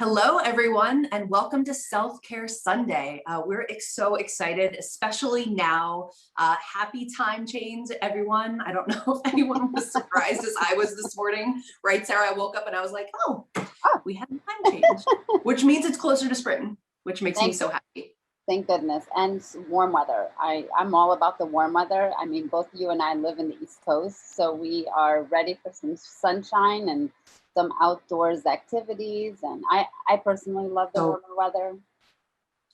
Hello, everyone, and welcome to Self-Care Sunday. We're so excited, especially now. Happy time change, everyone. I don't know if anyone was surprised as I was this morning, right, Sarah? I woke up and I was like, oh, we had a time change, which means it's closer to spring, which makes me so happy. Thank goodness. And warm weather. I'm all about the warm weather. I mean, both you and I live in the East Coast, so we are ready for some sunshine and some outdoors activities. And I personally love the warmer weather.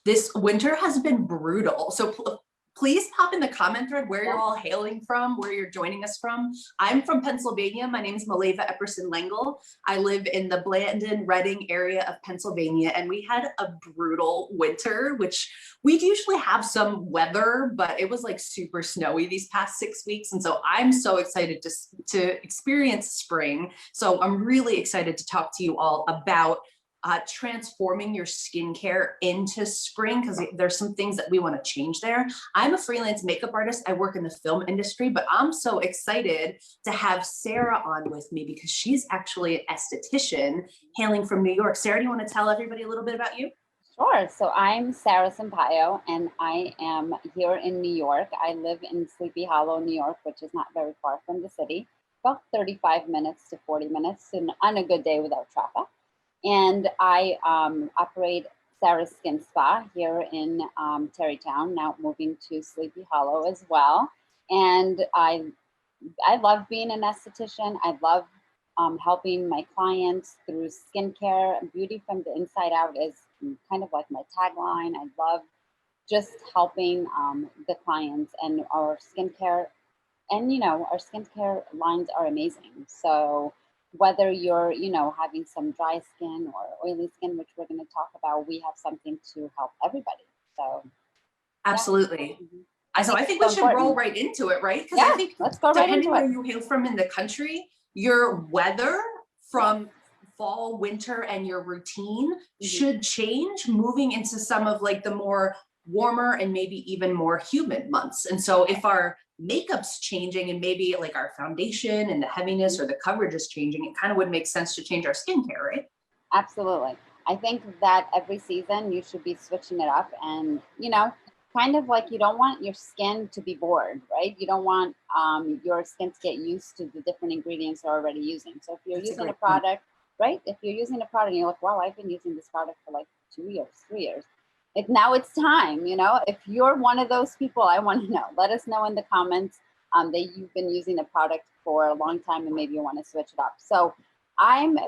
This winter has been brutal. So please pop in the comment thread where you're all hailing from, where you're joining us from. I'm from Pennsylvania. My name is Maleeva Epperson-Langel. I live in the Blandon, Reading area of Pennsylvania, and we had a brutal winter, which we usually have some weather, but it was like super snowy these past 6 weeks. And so I'm so excited to experience spring. So I'm really excited to talk to you all about transforming your skincare into spring, because there's some things that we want to change there. I'm a freelance makeup artist. I work in the film industry, but I'm so excited to have Sara on with me because she's actually an esthetician hailing from New York. Sara, do you want to tell everybody a little bit about you? Sure. So I'm Sara Sampaio, and I am here in New York. I live in Sleepy Hollow, New York, which is not very far from the city, about 35 minutes to 40 minutes on a good day without traffic. And I operate Sara's Skin Spa here in Terrytown, now moving to Sleepy Hollow as well. And I love being an esthetician. I love helping my clients through skincare. Beauty from the inside out is kind of like my tagline. I love just helping the clients and our skincare. And, our skincare lines are amazing. So whether you're, having some dry skin or oily skin, which we're going to talk about, we have something to help everybody. So absolutely. Yeah. So I think we should roll right into it, right? Because I think let's go right into depending where you hail from in the country, your weather from fall, winter, and your routine should change moving into some of like the more warmer and maybe even more humid months. And so if our makeup's changing and maybe like our foundation and the heaviness or the coverage is changing, it kind of would make sense to change our skincare, right? Absolutely. I think that every season you should be switching it up and, kind of like you don't want your skin to be bored, right? You don't want your skin to get used to the different ingredients they're already using. So if you're using a product, right? If you're using a product and you're like, wow, I've been using this product for like 2 years, 3 years. Now it's time, if you're one of those people, I want to know. Let us know in the comments that you've been using a product for a long time and maybe you want to switch it up. So I'm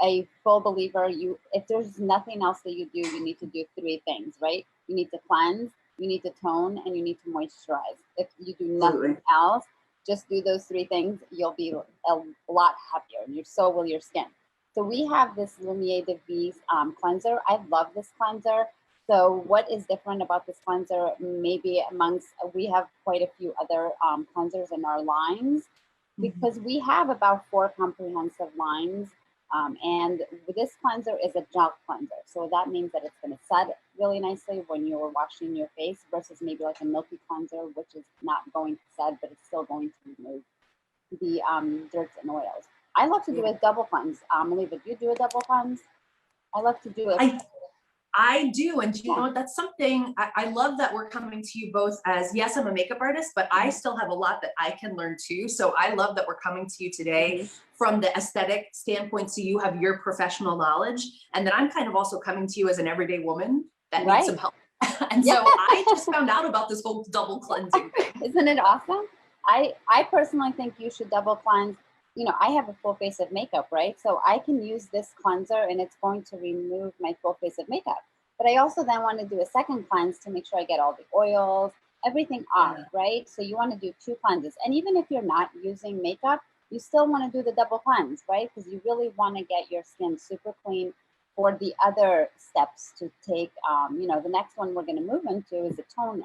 a full believer. If there's nothing else that you do, you need to do 3 things, right? You need to cleanse, you need to tone, and you need to moisturize. If you do nothing else, just do those 3 things, you'll be a lot happier, and so will your skin. So we have this Lumiere Dev cleanser. I love this cleanser. So what is different about this cleanser? Maybe we have quite a few other cleansers in our lines because we have about 4 comprehensive lines. And this cleanser is a gel cleanser. So that means that it's going to set really nicely when you're washing your face versus maybe like a milky cleanser, which is not going to set, but it's still going to remove the dirts and oils. I love to do a double cleanse. Maleeva, do you do a double cleanse? I love to do it. I do. And you know what? That's something I love that we're coming to you both as, yes, I'm a makeup artist, but I still have a lot that I can learn too. So I love that we're coming to you today from the aesthetic standpoint. So you have your professional knowledge. And then I'm kind of also coming to you as an everyday woman that needs some help. And so I just found out about this whole double cleansing thing. Isn't it awesome? I personally think you should double cleanse. I have a full face of makeup, right? So I can use this cleanser and it's going to remove my full face of makeup. But I also then want to do a second cleanse to make sure I get all the oils, everything off, right? So you want to do 2 cleanses. And even if you're not using makeup, you still want to do the double cleanse, right? Because you really want to get your skin super clean for the other steps to take. The next one we're going to move into is a toner.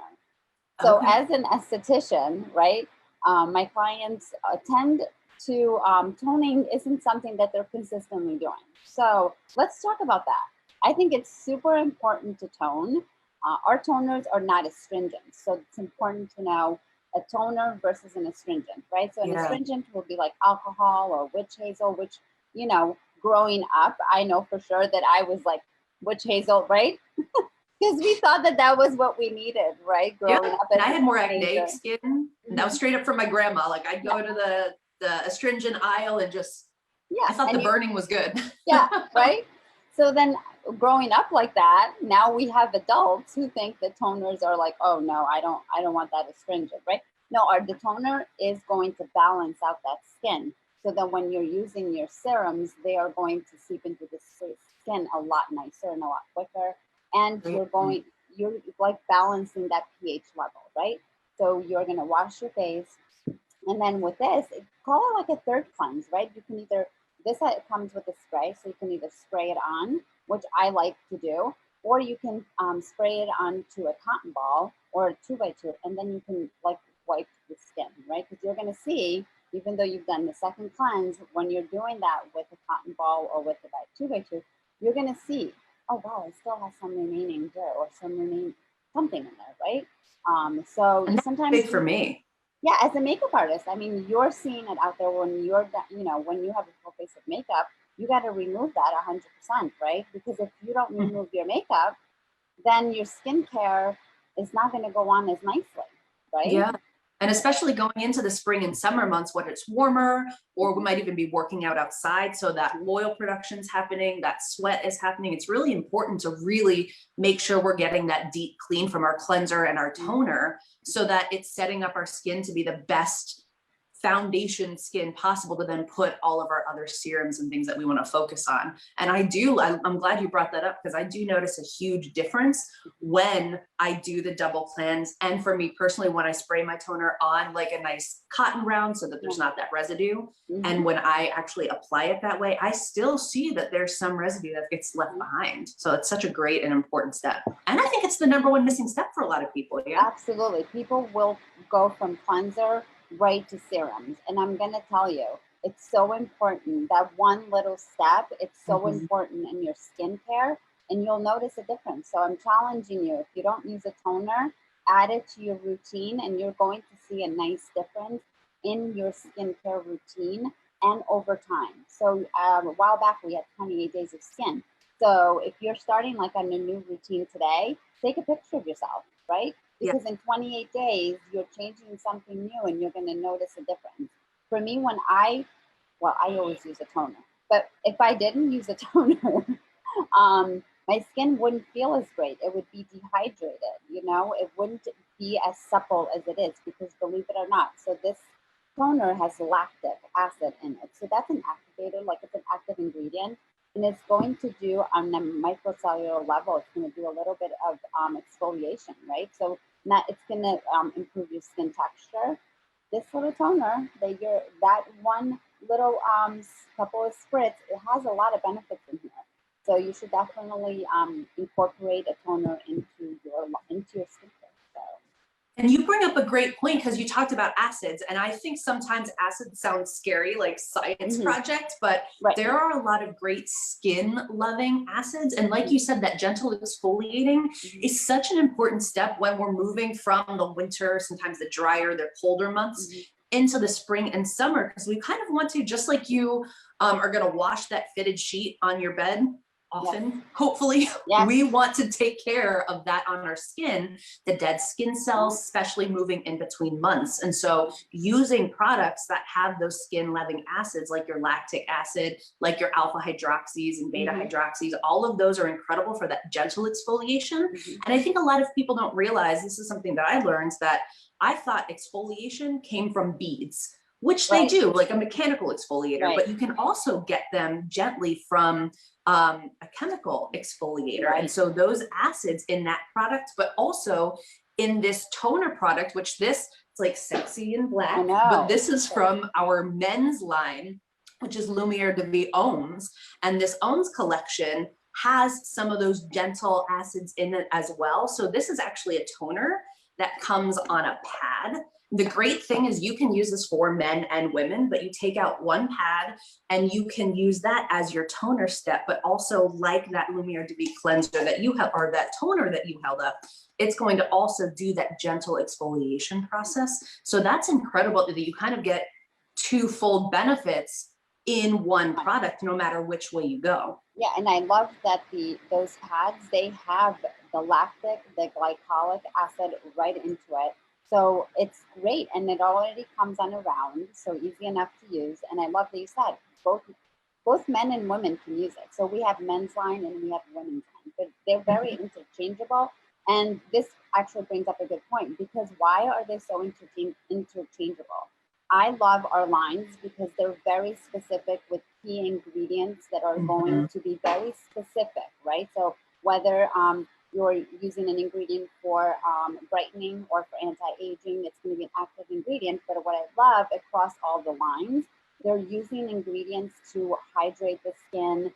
So as an esthetician, right, my clients tend to toning isn't something that they're consistently doing. So let's talk about that. I think it's super important to tone. Our toners are not astringent. So it's important to know a toner versus an astringent, right? So an astringent will be like alcohol or witch hazel, which, growing up, I know for sure that I was like witch hazel, right? Because we thought that that was what we needed, right? Growing up. And I had more teenager. acne skin. And that was straight up from my grandma. Like I'd go to the astringent aisle and just, I thought the burning was good. Yeah, right? So then growing up like that, now we have adults who think the toners are like, oh no, I don't want that astringent, right? No, the toner is going to balance out that skin. So that when you're using your serums, they are going to seep into the skin a lot nicer and a lot quicker. And you're like balancing that pH level, right? So you're gonna wash your face. And then with this, call it like a third cleanse, right? You can either, this comes with a spray, so you can either spray it on, which I like to do, or you can spray it onto a cotton ball or a 2x2, and then you can like wipe the skin, right? Because you're gonna see, even though you've done the second cleanse, when you're doing that with a cotton ball or with the 2x2, you're gonna see, oh wow, it still has some remaining dirt or something in there, right? So And that's sometimes big for me. Yeah, as a makeup artist, I mean, you're seeing it out there when you're, when you have a full face of makeup, you got to remove that 100%, right? Because if you don't remove your makeup, then your skincare is not going to go on as nicely, right? Yeah. And especially going into the spring and summer months when it's warmer, or we might even be working out outside. So that oil production's happening, that sweat is happening. It's really important to really make sure we're getting that deep clean from our cleanser and our toner so that it's setting up our skin to be the best foundation skin possible to then put all of our other serums and things that we want to focus on. And I'm glad you brought that up, because I do notice a huge difference when I do the double cleanse. And for me personally, when I spray my toner on like a nice cotton round so that there's not that residue. And when I actually apply it that way, I still see that there's some residue that gets left behind. So it's such a great and important step. And I think it's the #1 missing step for a lot of people. Yeah, absolutely. People will go from cleanser right to serums. And I'm going to tell you, it's so important. That one little step, it's so important in your skincare, and you'll notice a difference. So I'm challenging you, if you don't use a toner, add it to your routine, and you're going to see a nice difference in your skincare routine and over time. So a while back, we had 28 days of skin. So if you're starting like on a new routine today, take a picture of yourself, right? Because in 28 days, you're changing something new and you're going to notice a difference. For me, I always use a toner, but if I didn't use a toner, my skin wouldn't feel as great. It would be dehydrated, it wouldn't be as supple as it is, because believe it or not, so this toner has lactic acid in it. So that's an activator, like it's an active ingredient. And it's going to do on a microcellular level, it's going to do a little bit of exfoliation, right? So it's going to improve your skin texture. This little toner, that one little couple of spritz, it has a lot of benefits in here. So you should definitely incorporate a toner into your skincare. So. And you bring up a great point, because you talked about acids, and I think sometimes acids sound scary, like science project, but there are a lot of great skin loving acids. And like you said, that gentle exfoliating is such an important step when we're moving from the winter, sometimes the drier, the colder months, into the spring and summer, because we kind of want to, just like you are going to wash that fitted sheet on your bed often, hopefully, we want to take care of that on our skin, the dead skin cells, especially moving in between months. And so using products that have those skin loving acids, like your lactic acid, like your alpha hydroxys and beta hydroxys, all of those are incredible for that gentle exfoliation. And I think a lot of people don't realize, this is something that I learned, that I thought exfoliation came from beads, which they do, like a mechanical exfoliator, but you can also get them gently from a chemical exfoliator. And so those acids in that product, but also in this toner product, which it's like sexy and black, but this is from our men's line, which is Lumiere Dev Cleanser. And this Ohms collection has some of those gentle acids in it as well. So this is actually a toner that comes on a pad. The great thing is you can use this for men and women, but you take out one pad and you can use that as your toner step, but also like that Lumiere Dev Cleanser that you have, or that toner that you held up, it's going to also do that gentle exfoliation process. So that's incredible that you kind of get twofold benefits in one product, no matter which way you go. Yeah, and I love that those pads, they have the lactic, the glycolic acid right into it. So it's great, and it already comes on a round, so easy enough to use. And I love that you said both men and women can use it. So we have men's line and we have women's line, but they're very interchangeable. And this actually brings up a good point, because why are they so interchangeable? I love our lines because they're very specific with key ingredients that are going to be very specific, right? So whether you're using an ingredient for brightening or for anti-aging, it's going to be an active ingredient. But what I love across all the lines, they're using ingredients to hydrate the skin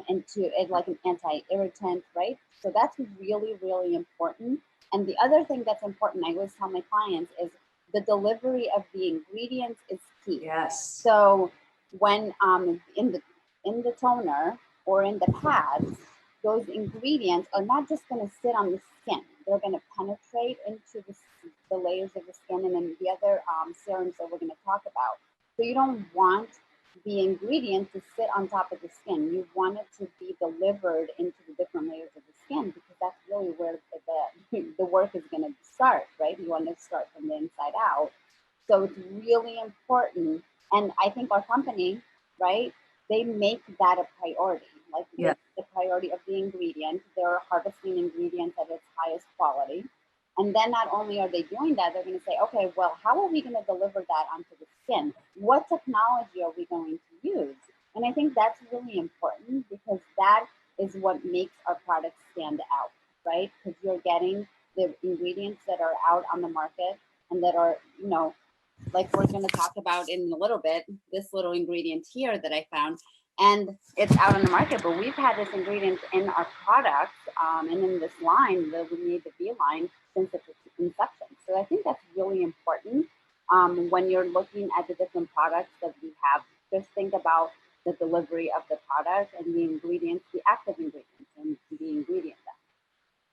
and to like an anti-irritant, right? So that's really, really important. And the other thing that's important, I always tell my clients, is the delivery of the ingredients is key. Yes. So when in the toner or in the pads, those ingredients are not just going to sit on the skin. They're going to penetrate into the layers of the skin, and then the other serums that we're going to talk about. So you don't want the ingredient to sit on top of the skin. You want it to be delivered into the different layers of the skin, because that's really where the work is going to start, right? You want to start from the inside out. So it's really important. And I think our company, right, they make that a priority. Like the priority of the ingredient. They're harvesting ingredients at its highest quality. And then not only are they doing that, they're going to say, okay, well, how are we going to deliver that onto the skin? What technology are we going to use? And I think that's really important, because that is what makes our products stand out, right? Because you're getting the ingredients that are out on the market and that are, you know, like we're going to talk about in a little bit, this little ingredient here that I found, and it's out on the market, but we've had this ingredient in our products and in this line, the Lumiere Dev line, since its inception. So I think that's really important when you're looking at the different products that we have. Just think about the delivery of the product and the ingredients, the active ingredients, and the ingredient.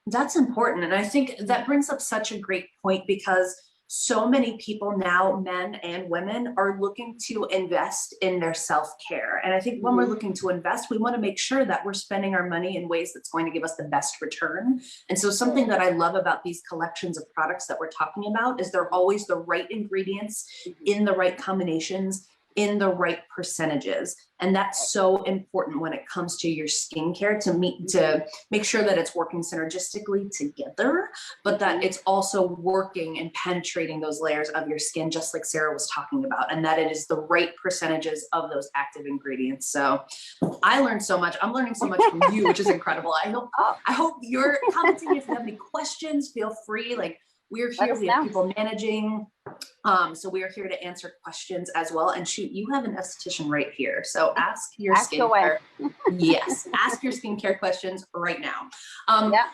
That's important. And I think that brings up such a great point, because so many people now, men and women, are looking to invest in their self-care. And I think when we're looking to invest, we want to make sure that we're spending our money in ways that's going to give us the best return. And so something that I love about these collections of products that we're talking about is they're always the right ingredients in the right combinations, in the right percentages. And that's so important when it comes to your skincare, to make sure that it's working synergistically together, but that it's also working and penetrating those layers of your skin, just like Sara was talking about, and that it is the right percentages of those active ingredients. So I learned so much. I'm learning so much from you, which is incredible. I hope you're commenting. If you have any questions, feel free. Like, we're here, we have people managing. So we are here to answer questions as well. And shoot, you have an esthetician right here. So ask your skincare. Yes, ask your skincare questions right now.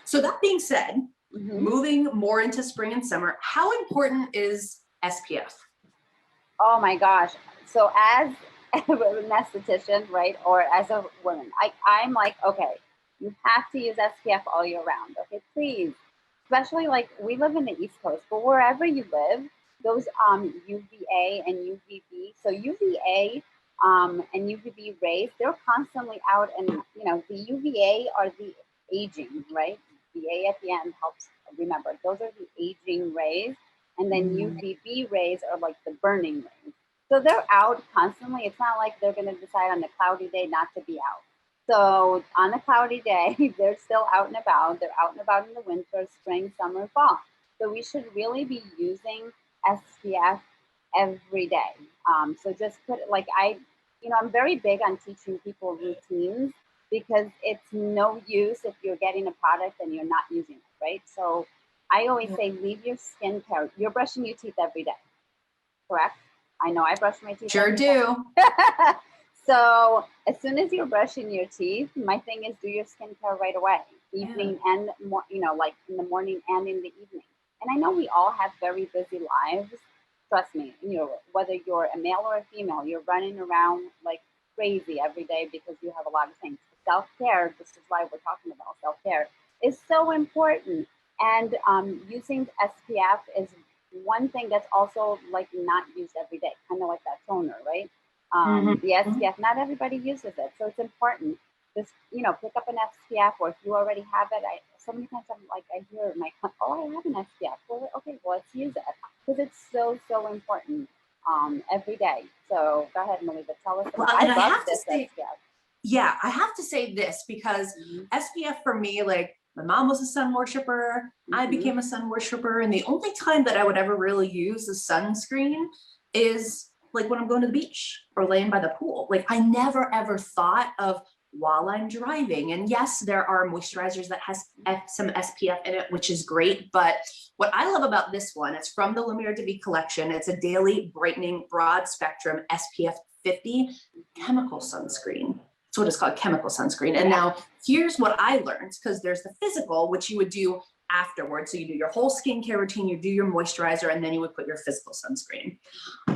So that being said, moving more into spring and summer, how important is SPF? Oh my gosh. So as an esthetician, right, or as a woman, I'm like, okay, you have to use SPF all year round. Okay, please. Especially like we live in the East Coast, but wherever you live, those UVA and UVB, so UVA and UVB rays, they're constantly out, and you know, the UVA are the aging, right? The A at the end helps remember. Those are the aging rays, and then UVB rays are like the burning rays. So they're out constantly. It's not like they're going to decide on a cloudy day not to be out. So on a cloudy day, they're still out and about. They're out and about in the winter, spring, summer, fall. So we should really be using SPF every day. So just put it like I'm very big on teaching people routines, because it's no use if you're getting a product and you're not using it, right? So I always say, leave your skincare. You're brushing your teeth every day, correct? I know I brush my teeth. Sure do. So as soon as you're brushing your teeth, my thing is do your skincare right away, evening and more, like in the morning and in the evening. And I know we all have very busy lives. Trust me, whether you're a male or a female, you're running around like crazy every day because you have a lot of things. Self-care, this is why we're talking about self-care, is so important. And using SPF is one thing that's also like not used every day, kind of like that toner, right? The SPF, not everybody uses it, so it's important. Just, you know, pick up an SPF, or if you already have it. So many times I'm like, I hear my, oh, I have an SPF. Well, okay, well, let's use it, because it's so important every day. So go ahead, Maleeva, tell us about. And I love this SPF. Yeah, I have to say this because SPF for me, like, my mom was a sun worshiper. I became a sun worshiper, and the only time that I would ever really use the sunscreen is like when I'm going to the beach or laying by the pool. Like, I never ever thought of while I'm driving. And yes, there are moisturizers that has some SPF in it, which is great. But what I love about this one, it's from the Lumiere Dev collection. It's a daily brightening broad spectrum SPF 50 chemical sunscreen. That's what it's called, chemical sunscreen. And now here's what I learned, because there's the physical, which you would do afterwards. So you do your whole skincare routine, you do your moisturizer, and then you would put your physical sunscreen.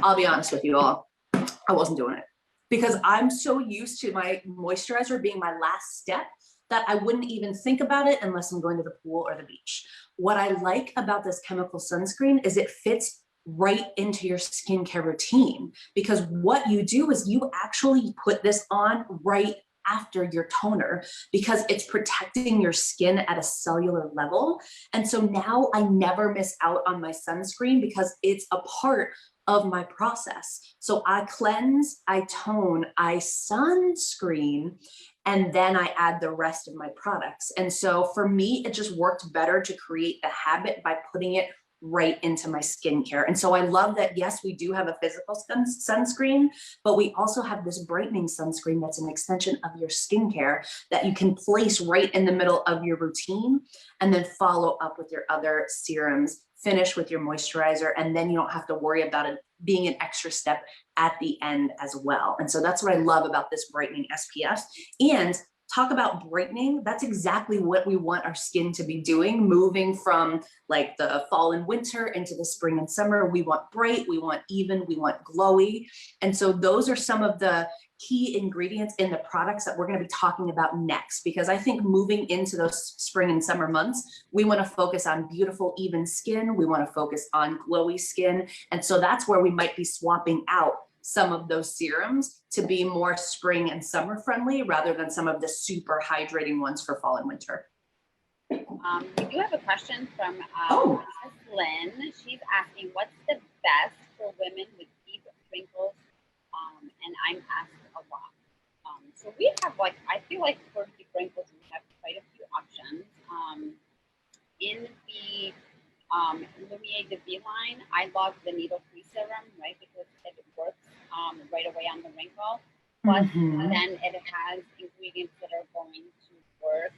I'll be honest with you all, I wasn't doing it, because I'm so used to my moisturizer being my last step that I wouldn't even think about it unless I'm going to the pool or the beach. What I like about this chemical sunscreen is it fits right into your skincare routine, because what you do is you actually put this on right after your toner, because it's protecting your skin at a cellular level. And so now I never miss out on my sunscreen because it's a part of my process. So I cleanse, I tone, I sunscreen, and then I add the rest of my products. And so for me, it just worked better to create the habit by putting it right into my skincare. And so I love that, yes, we do have a physical sunscreen, but we also have this brightening sunscreen that's an extension of your skincare that you can place right in the middle of your routine, and then follow up with your other serums, finish with your moisturizer, and then you don't have to worry about it being an extra step at the end as well. And so that's what I love about this brightening SPF. And talk about brightening, that's exactly what we want our skin to be doing, moving from like the fall and winter into the spring and summer. We want bright, we want even, we want glowy. And so those are some of the key ingredients in the products that we're going to be talking about next, because I think moving into those spring and summer months, we want to focus on beautiful, even skin. We want to focus on glowy skin. And so that's where we might be swapping out some of those serums to be more spring and summer friendly, rather than some of the super hydrating ones for fall and winter. We do have a question from Lynn. She's asking, what's the best for women with deep wrinkles? And I'm asked a lot. So we have, like, I feel like for deep wrinkles, we have quite a few options. In the Lumiere Dev line, I love the needle-free serum, right? Because it works right away on the wrinkle. Plus, then it has ingredients that are going to work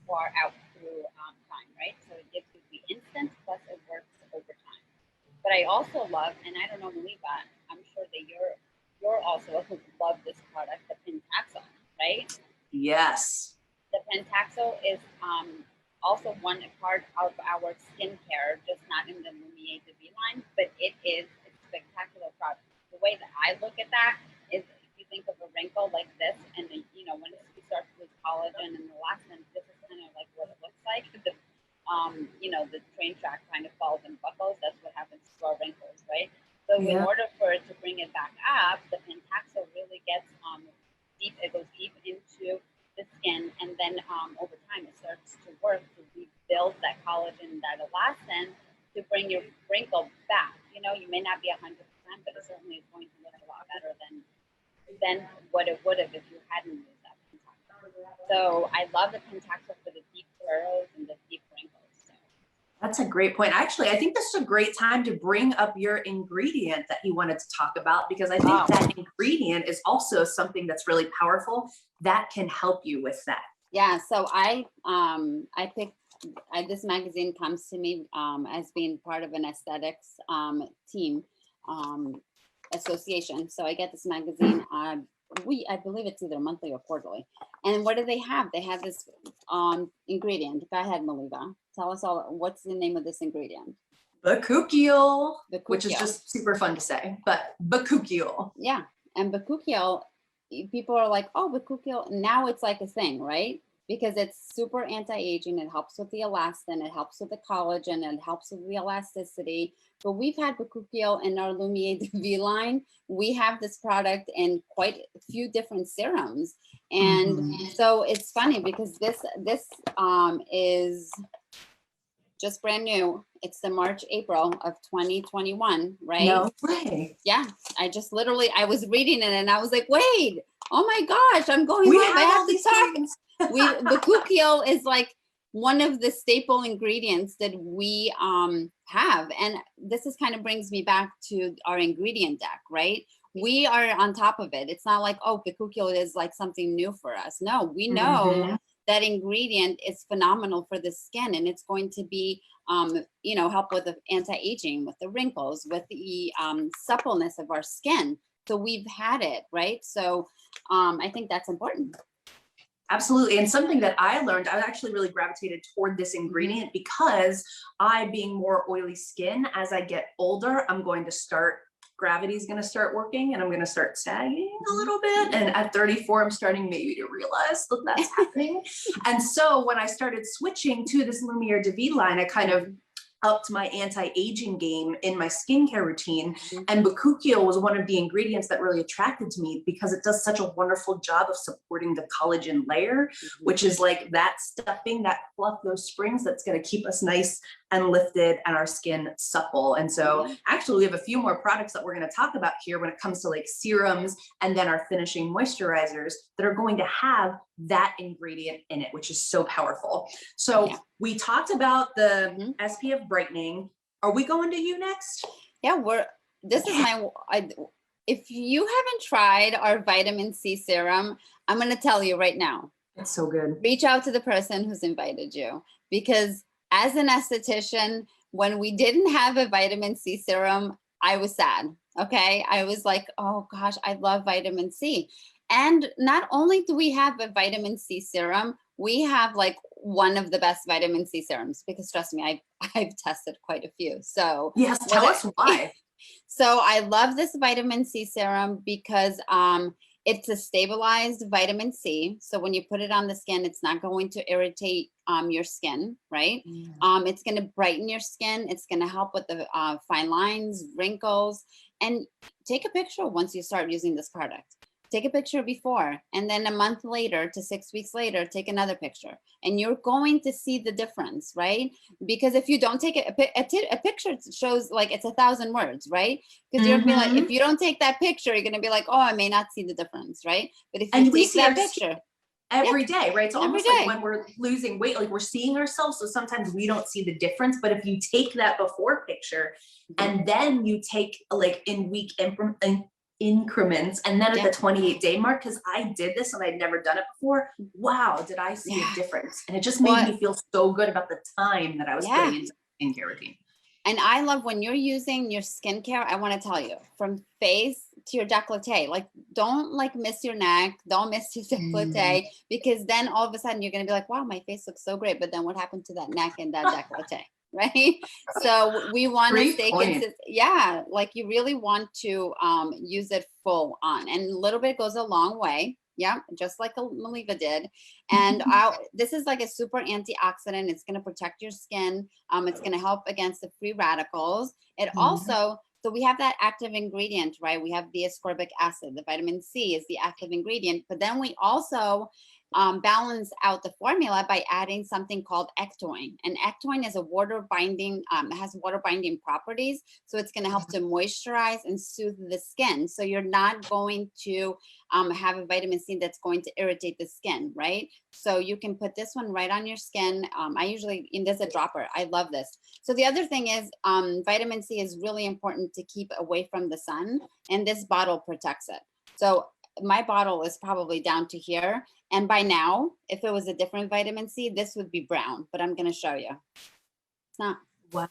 far out through time, right? So it gives you the instant, plus it works over time. But I also love, and I don't know, Maleeva, I'm sure that you're also love this product, the Pentaxel, right? Yes. The Pentaxel is also one part of our skincare, just not in the Lumiere Dev line, but it is a spectacular product. The way that I look at that is, if you think of a wrinkle like this, and then, you know, when you start to lose collagen and elastin, this is kind of like what it looks like. The, you know, the train track kind of falls and buckles. That's what happens to our wrinkles, right? So in order for it to bring it back up, the Pentaxel really gets deep. It goes deep into the skin, and then over time it starts to work to rebuild that collagen, that elastin, to bring your wrinkle back. You know, you may not be 100%, but it certainly is going to look a lot better than what it would have if you hadn't used that Pentaxel. So I love the Pentaxel for the deep furrows and the deep wrinkles. So. That's a great point. Actually, I think this is a great time to bring up your ingredient that you wanted to talk about, because I think that ingredient is also something that's really powerful that can help you with that. Yeah, so I picked, this magazine comes to me as being part of an aesthetics team association. So I get this magazine. I believe it's either monthly or quarterly. And what do they have? They have this ingredient. Go ahead, Maleeva. Tell us all, what's the name of this ingredient? Bakuchiol, which is just super fun to say, but Bakuchiol. Yeah, and Bakuchiol, people are like, oh, Bakuchiol, now it's like a thing, right? because it's super anti-aging. It helps with the elastin, it helps with the collagen, it helps with the elasticity. But we've had Bakuchiol in our Lumiere Dev line. We have this product in quite a few different serums. And so it's funny because this is just brand new. It's the March, April of 2021, right? No way. Yeah, I just literally, I was reading it and I was like, wait, oh my gosh, I'm going We live. I have have all to these talk. things. Bakuchiol is like one of the staple ingredients that we have. And this is kind of brings me back to our ingredient deck, right? We are on top of it. It's not like, oh, Bakuchiol is like something new for us. No, we know that ingredient is phenomenal for the skin, and it's going to be, you know, help with the anti-aging, with the wrinkles, with the suppleness of our skin. So we've had it, right? So I think that's important. Absolutely. And something that I learned, I actually really gravitated toward this ingredient because I, being more oily skin, as I get older, I'm going to start, gravity is going to start working and I'm going to start sagging a little bit. And at 34, I'm starting maybe to realize that that's happening. And so when I started switching to this Lumiere Dev line, I kind of upped my anti-aging game in my skincare routine. And Bakuchiol was one of the ingredients that really attracted to me because it does such a wonderful job of supporting the collagen layer, which is like that stuffing, that fluff, those springs that's going to keep us nice and lifted and our skin supple. And so actually we have a few more products that we're going to talk about here when it comes to like serums and then our finishing moisturizers that are going to have that ingredient in it, which is so powerful. So we talked about the SPF brightening. Are we going to you next? Yeah, this is my, if you haven't tried our vitamin C serum, I'm going to tell you right now. It's so good. Reach out to the person who's invited you, because as an esthetician, when we didn't have a vitamin C serum, I was sad. Okay. I was like, oh gosh, I love vitamin C. And not only do we have a vitamin C serum, we have like one of the best vitamin C serums, because trust me, I've tested quite a few. So yes, tell us why. So I love this vitamin C serum because it's a stabilized vitamin C. So when you put it on the skin, it's not going to irritate your skin, right? It's going to brighten your skin. It's going to help with the fine lines, wrinkles. And take a picture once you start using this product. Take a picture before, and then a month later to 6 weeks later, take another picture, and you're going to see the difference, right? Because if you don't take a picture, shows like it's 1,000 words, right? Because you're gonna be like, if you don't take that picture, you're gonna be like, oh, I may not see the difference, right? But if you take that picture every day, right? So almost like when we're losing weight, like we're seeing ourselves. So sometimes we don't see the difference, but if you take that before picture and then you take like in week increments, and then at the 28-day mark, because I did this and I'd never done it before, wow, did I see a difference. And it just made me feel so good about the time that I was putting into skincare routine. And I love when you're using your skincare, I want to tell you, from face to your décolleté, like don't like miss your neck, don't miss your décolleté, because then all of a sudden you're going to be like, wow, my face looks so great. But then what happened to that neck and that décolleté? Right? So we want to stay consistent. Yeah, like you really want to use it full on, and a little bit goes a long way. Yeah, just like Maleeva did. And this is like a super antioxidant. It's going to protect your skin. It's going to help against the free radicals. It also, so we have that active ingredient, right? We have the ascorbic acid. The vitamin C is the active ingredient, but then we also balance out the formula by adding something called ectoine. And ectoine is a water binding, has water binding properties. So it's going to help to moisturize and soothe the skin. So you're not going to have a vitamin C that's going to irritate the skin, right? So you can put this one right on your skin. I usually, and there's a dropper. I love this. So the other thing is vitamin C is really important to keep away from the sun, and this bottle protects it. So my bottle is probably down to here. And by now, if it was a different vitamin C, this would be brown, but I'm going to show you. It's not. Wow.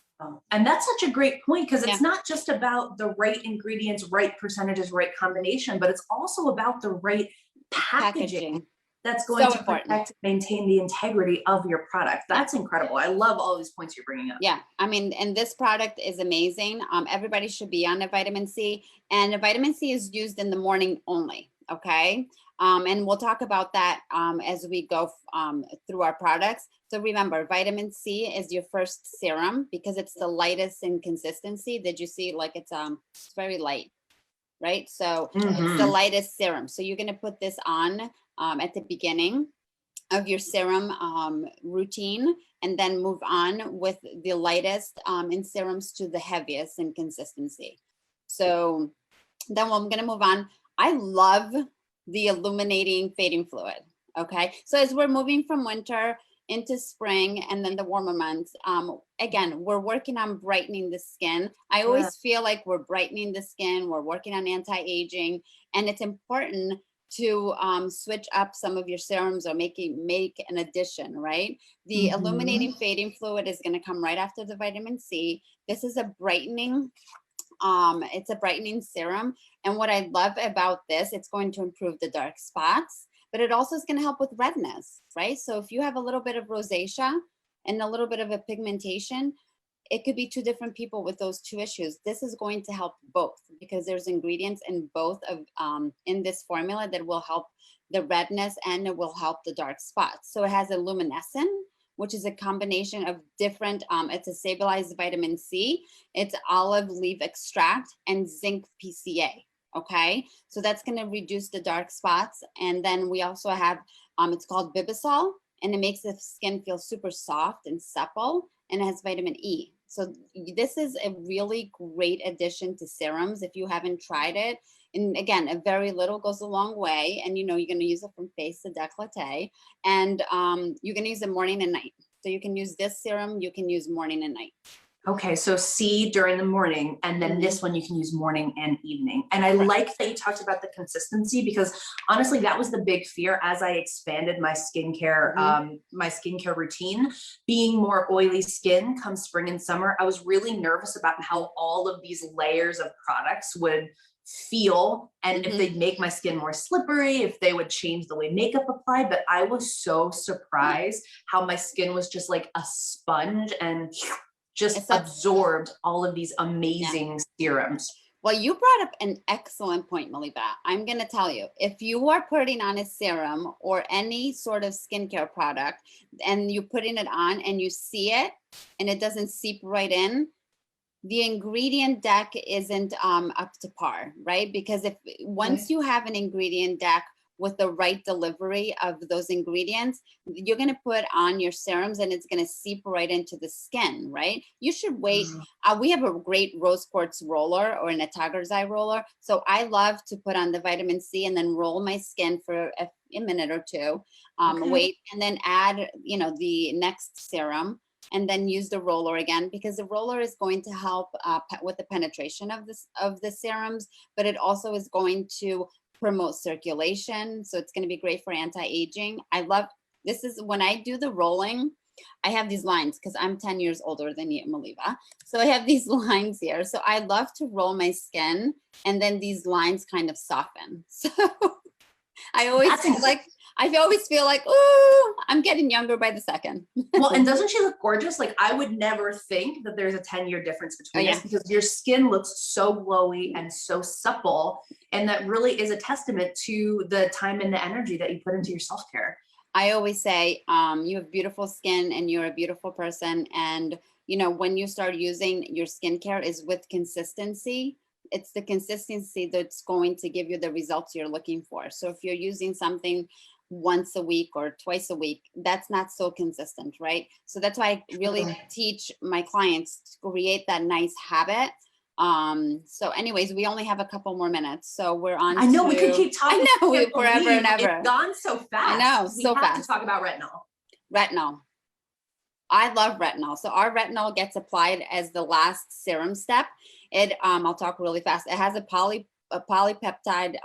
And that's such a great point, because it's not just about the right ingredients, right percentages, right combination, but it's also about the right packaging. That's going to protect, maintain the integrity of your product. That's incredible. I love all these points you're bringing up. Yeah, I mean, and this product is amazing. Everybody should be on a vitamin C, and a vitamin C is used in the morning only. Okay. And we'll talk about that as we go through our products. So remember, vitamin C is your first serum because it's the lightest in consistency. Did you see, like, it's very light, right? So it's the lightest serum. So you're going to put this on at the beginning of your serum routine, and then move on with the lightest in serums to the heaviest in consistency. So then I'm going to move on. I love the Illuminating Fading Fluid. Okay, so as we're moving from winter into spring and then the warmer months, again, we're working on brightening the skin. I always feel like we're brightening the skin, we're working on anti-aging, and it's important to switch up some of your serums or make an addition, right? The Illuminating Fading Fluid is going to come right after the vitamin C. This is a brightening, it's a brightening serum. And what I love about this, it's going to improve the dark spots, but it also is going to help with redness, right? So if you have a little bit of rosacea and a little bit of a pigmentation, it could be two different people with those two issues. This is going to help both because there's ingredients in both of in this formula that will help the redness and it will help the dark spots. So it has a luminescent, which is a combination of different, it's a stabilized vitamin C, it's olive leaf extract, and zinc PCA. Okay, so that's going to reduce the dark spots. And then we also have, it's called Bibisol, and it makes the skin feel super soft and supple, and it has vitamin E. So this is a really great addition to serums if you haven't tried it. And again, a very little goes a long way. And you know, you're going to use it from face to décolleté, and you're going to use it morning and night. So you can use this serum, you can use morning and night. Okay, so C during the morning, and then this one you can use morning and evening. And I like that you talked about the consistency, because honestly, that was the big fear as I expanded my skincare, routine. Being more oily skin come spring and summer, I was really nervous about how all of these layers of products would feel, and if they'd make my skin more slippery, if they would change the way makeup applied. But I was so surprised how my skin was just like a sponge and just absorbed all of these amazing serums. Well, you brought up an excellent point, Maleeva. I'm going to tell you, if you are putting on a serum or any sort of skincare product and you're putting it on and you see it and it doesn't seep right in, the ingredient deck isn't up to par, right? Because if once you have an ingredient deck with the right delivery of those ingredients, you're going to put on your serums and it's going to seep right into the skin, right? You should wait. We have a great rose quartz roller or an Atagarzai roller. So I love to put on the vitamin C and then roll my skin for a minute or two, wait, and then add, you know, the next serum, and then use the roller again, because the roller is going to help with the penetration of the serums, but it also is going to promote circulation. So it's going to be great for anti-aging. I love, this is when I do the rolling, I have these lines because I'm 10 years older than you, Maleeva. So I have these lines here. So I love to roll my skin and then these lines kind of soften. So I always feel like, oh, I'm getting younger by the second. Well, and doesn't she look gorgeous? Like, I would never think that there's a 10-year difference between us, because your skin looks so glowy and so supple. And that really is a testament to the time and the energy that you put into your self-care. I always say, you have beautiful skin and you're a beautiful person. And, you know, when you start using your skincare is with consistency. It's the consistency that's going to give you the results you're looking for. So if you're using something once a week or twice a week, that's not so consistent, right? So that's why I really teach my clients to create that nice habit. So anyways, we only have a couple more minutes, so we're on. I know we could keep talking. I know, forever and ever. It's gone so fast. I know, so fast. We have to talk about retinol. Retinol. I love retinol. So our retinol gets applied as the last serum step. It, I'll talk really fast. It has a polypeptide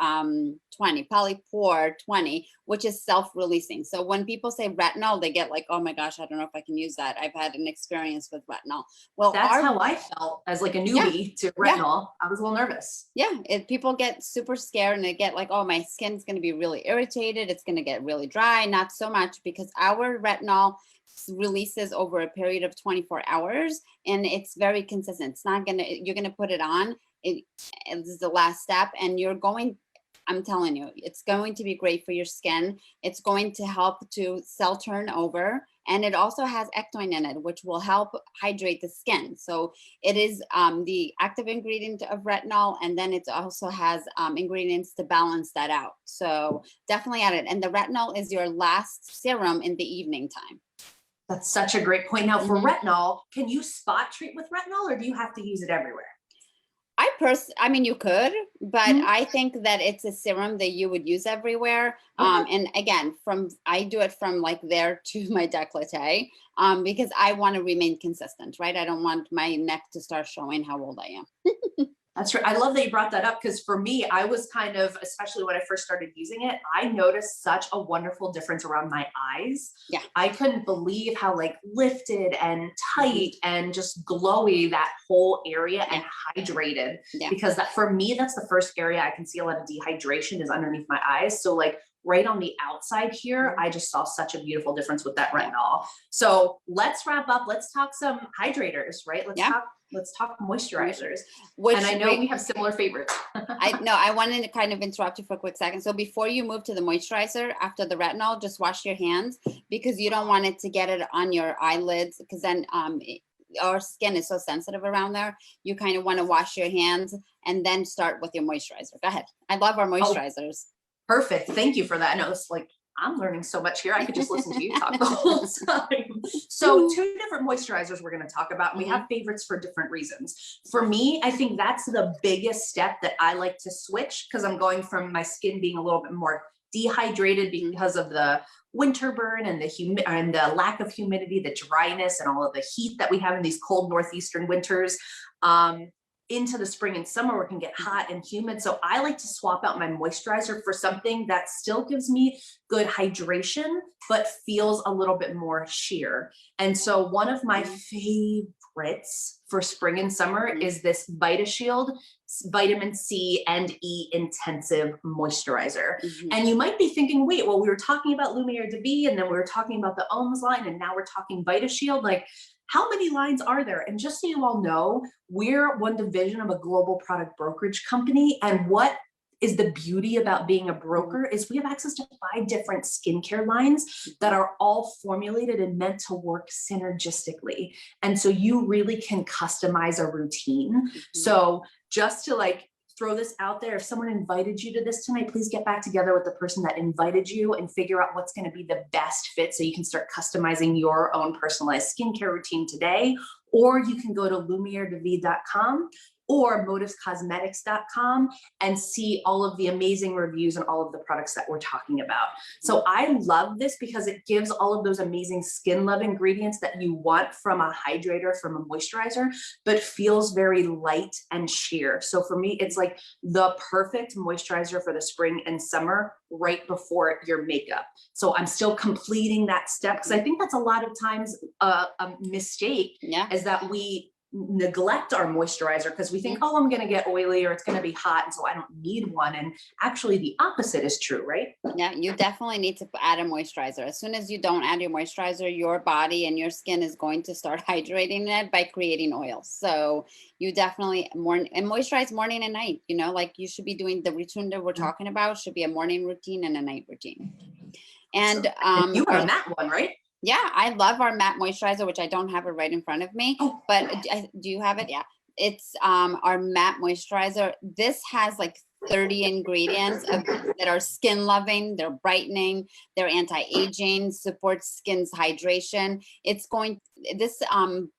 20, polypore 20, which is self-releasing. So when people say retinol, they get like, oh my gosh, I don't know if I can use that. I've had an experience with retinol. Well, that's how I felt as like a newbie to retinol. I was a little nervous. Yeah, people get super scared and they get like, oh, my skin's going to be really irritated. It's going to get really dry. Not so much, because our retinol releases over a period of 24 hours and it's very consistent. It's not gonna, you're gonna put it on, it is the last step, and you're going, I'm telling you, it's going to be great for your skin. It's going to help to cell turnover, and it also has ectoin in it, which will help hydrate the skin. So it is the active ingredient of retinol, and then it also has ingredients to balance that out. So definitely add it. And the retinol is your last serum in the evening time. That's such a great point. Now for retinol, can you spot treat with retinol, or do you have to use it everywhere? I mean, you could, but I think that it's a serum that you would use everywhere. And again, I do it from like there to my décolleté, because I want to remain consistent, right? I don't want my neck to start showing how old I am. That's right. I love that you brought that up, because for me, I was kind of, especially when I first started using it, I noticed such a wonderful difference around my eyes. Yeah. I couldn't believe how like lifted and tight and just glowy that whole area and hydrated. Yeah. Because that, for me, that's the first area I can see a lot of dehydration is underneath my eyes. So like right on the outside here, I just saw such a beautiful difference with that retinol. So let's wrap up. Let's talk some hydrators, right? Let's talk moisturizers. And I know we have similar favorites. I wanted to kind of interrupt you for a quick second. So before you move to the moisturizer, after the retinol, just wash your hands, because you don't want it to get it on your eyelids, because then our skin is so sensitive around there. You kind of want to wash your hands and then start with your moisturizer. Go ahead. I love our moisturizers. Perfect. Thank you for that. I know it's like, I'm learning so much here. I could just listen to you talk the whole time. So 2 different moisturizers we're going to talk about. And we have favorites for different reasons. For me, I think that's the biggest step that I like to switch, because I'm going from my skin being a little bit more dehydrated because of the winter burn and the lack of humidity, the dryness, and all of the heat that we have in these cold northeastern winters. Into the spring and summer where it can get hot and humid. So I like to swap out my moisturizer for something that still gives me good hydration, but feels a little bit more sheer. And so one of my favorites for spring and summer is this Vitashield vitamin C and E intensive moisturizer. And you might be thinking, wait, well, we were talking about Lumiere Dev, and then we were talking about the Ohms line, and now we're talking Vitashield. Like, how many lines are there? And just so you all know, we're one division of a global product brokerage company. And what is the beauty about being a broker is we have access to 5 different skincare lines that are all formulated and meant to work synergistically. And so you really can customize a routine. So just to like throw this out there, if someone invited you to this tonight, please get back together with the person that invited you and figure out what's going to be the best fit, so you can start customizing your own personalized skincare routine today. Or you can go to lumieredev.com or motivescosmetics.com and see all of the amazing reviews and all of the products that we're talking about. So I love this because it gives all of those amazing skin love ingredients that you want from a hydrator, from a moisturizer, but feels very light and sheer. So for me, it's like the perfect moisturizer for the spring and summer right before your makeup. So I'm still completing that step, because I think that's a lot of times a mistake, is that we neglect our moisturizer because we think, oh, I'm going to get oily or it's going to be hot, and so I don't need one. And actually the opposite is true, right? Yeah, you definitely need to add a moisturizer. As soon as you don't add your moisturizer, your body and your skin is going to start hydrating it by creating oil. So you definitely moisturize morning and night. You know, like you should be doing the routine that we're talking about should be a morning routine and a night routine. And you are on that one, right? Yeah, I love our matte moisturizer, which I don't have it right in front of me, but do you have it? Yeah, it's our matte moisturizer. This has like 30 ingredients that are skin loving, they're brightening, they're anti-aging, supports skin's hydration. This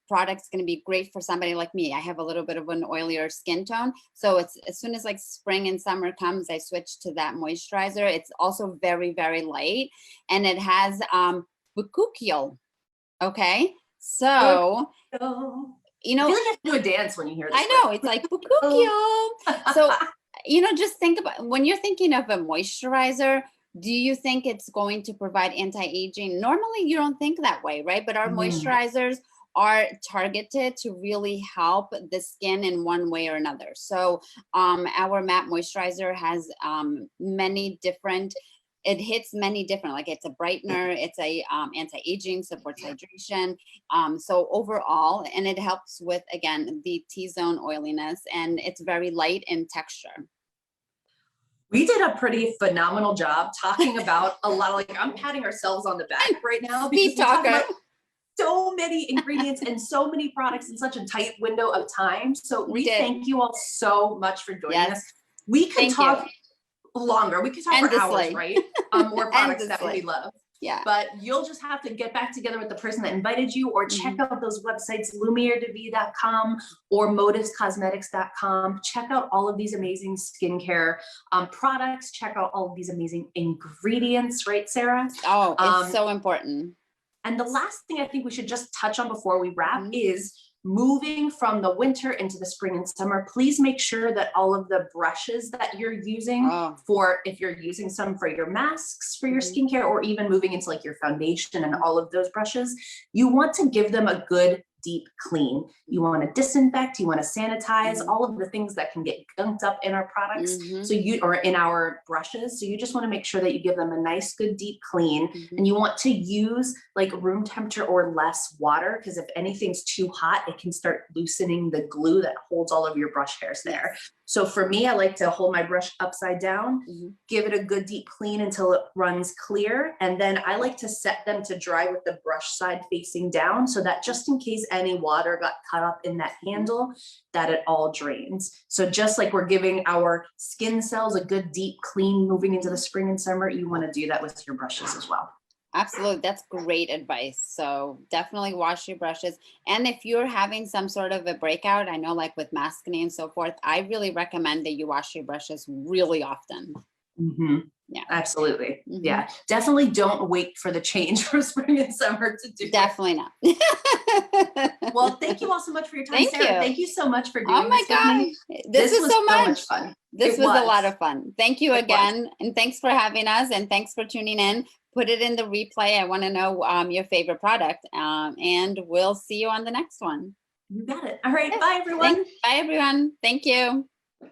product's going to be great for somebody like me. I have a little bit of an oilier skin tone. So it's as soon as like spring and summer comes, I switch to that moisturizer. It's also very, very light, and it has Bukukiel. Okay, so you know, I feel like you have to do a dance when you hear this. I know, it's like Bukukiel. So you know, just think about when you're thinking of a moisturizer, do you think it's going to provide anti-aging? Normally you don't think that way, right? But our moisturizers are targeted to really help the skin in one way or another. So our matte moisturizer has many different, it hits many different, like it's a brightener, it's a anti-aging, supports hydration. So overall, and it helps with, again, the T-zone oiliness, and it's very light in texture. We did a pretty phenomenal job talking about a lot of, like, I'm patting ourselves on the back right now because Speed we talked talker. about so many ingredients and so many products in such a tight window of time. So we thank you all so much for joining us. We could talk longer. We could talk for hours, right? More products that we love. Yeah. But you'll just have to get back together with the person that invited you, or check out those websites, lumieredev.com or motivescosmetics.com. Check out all of these amazing skincare products. Check out all of these amazing ingredients, right, Sarah? Oh, it's so important. And the last thing I think we should just touch on before we wrap is moving from the winter into the spring and summer. Please make sure that all of the brushes that you're using for, if you're using some for your masks, for your skincare, or even moving into like your foundation and all of those brushes, you want to give them a good deep clean. You want to disinfect, you want to sanitize, all of the things that can get gunked up in our products. So or in our brushes. So you just want to make sure that you give them a nice, good, deep clean. And you want to use like room temperature or less water, because if anything's too hot, it can start loosening the glue that holds all of your brush hairs there. So for me, I like to hold my brush upside down, give it a good deep clean until it runs clear. And then I like to set them to dry with the brush side facing down, so that just in case any water got caught up in that handle, that it all drains. So just like we're giving our skin cells a good deep clean moving into the spring and summer, you want to do that with your brushes as well. Absolutely. That's great advice. So definitely wash your brushes. And if you're having some sort of a breakout, I know like with maskne and so forth, I really recommend that you wash your brushes really often. Yeah, absolutely. Yeah, definitely don't wait for the change from spring and summer to do. Definitely not. Well, thank you all so much for your time, Sarah. Thank you so much for doing this. Oh my gosh, this was so much fun. This was a lot of fun. Thank you again, and thanks for having us, and thanks for tuning in. Put it in the replay. I want to know your favorite product, and we'll see you on the next one. You got it. All right. Bye, everyone. Bye, everyone. Thank you.